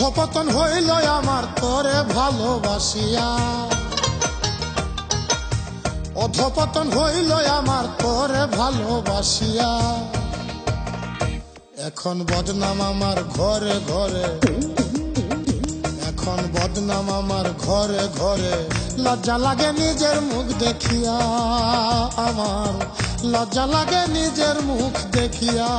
অধপতন হইল আমার তোরে ভালোবাসিয়া, অধপতন হইল আমার তোরে ভালোবাসিয়া। এখন বদনাম আমার ঘরে ঘরে, এখন বদনাম আমার ঘরে ঘরে। লজ্জা লাগে নিজের মুখ দেখিয়া, আমার লজ্জা লাগে নিজের মুখ দেখিয়া।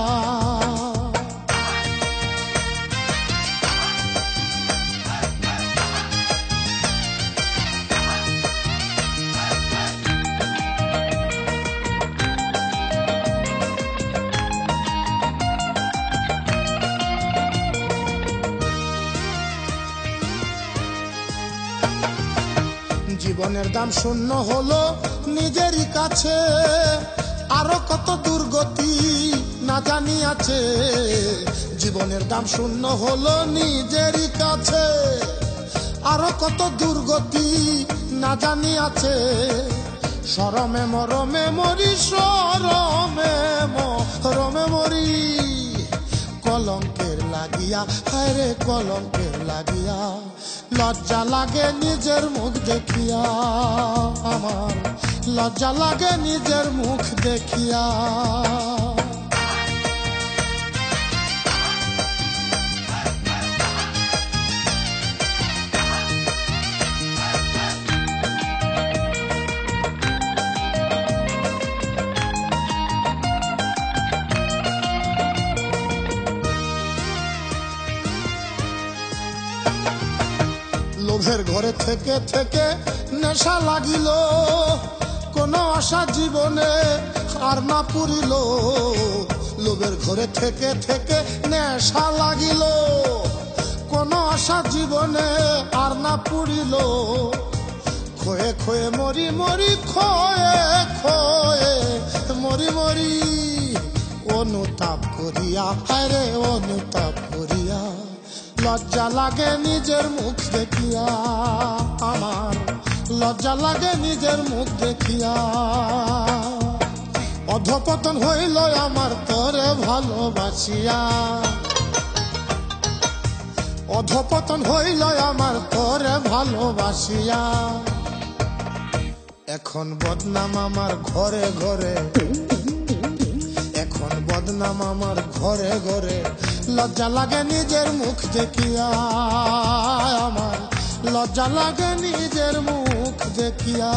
জীবনের দাম শূন্য হলো নিজেরই কাছে, আরো কত দুর্গতি না জানি আছে। জীবনের দাম শূন্য হলো নিজেরই কাছে, আরো কত দুর্গতি না জানি আছে। শরমে মরমে মরি, শরমে মরমে মরি, কলঙ্কের লাগিয়া, হায়রে কলঙ্কের লাগিয়া। লজ্জা লাগে নিজের মুখ দেখিয়া, আমার লজ্জা লাগে নিজের মুখ দেখিয়া। লোভের ঘরে থেকে থেকে নেশা লাগিল, কোনো আশা জীবনে আর না পুরিল। লোভের ঘরে থেকে থেকে নেশা লাগিল, কোনো আশা জীবনে আর না পুরিল। খয়ে খয়ে মরি মরি, খয়ে খয়ে মরি মরি, অনুতাপ করিয়া, হায়রে অনুতাপ করিয়া। লজ্জা লাগে নিজের মুখ দেখিয়া, আমার লজ্জা লাগে নিজের মুখ দেখিয়া। অধপতন হইল আমার তোরে ভালোবাসিয়া, অধপতন হইল আমার তোরে ভালোবাসিয়া। এখন বদনাম আমার ঘরে ঘরে, এখন বদনাম আমার ঘরে ঘরে। লজ্জা লাগে নিজের মুখ দেখিয়া, আমার লজ্জা লাগে নিজের মুখ দেখিয়া।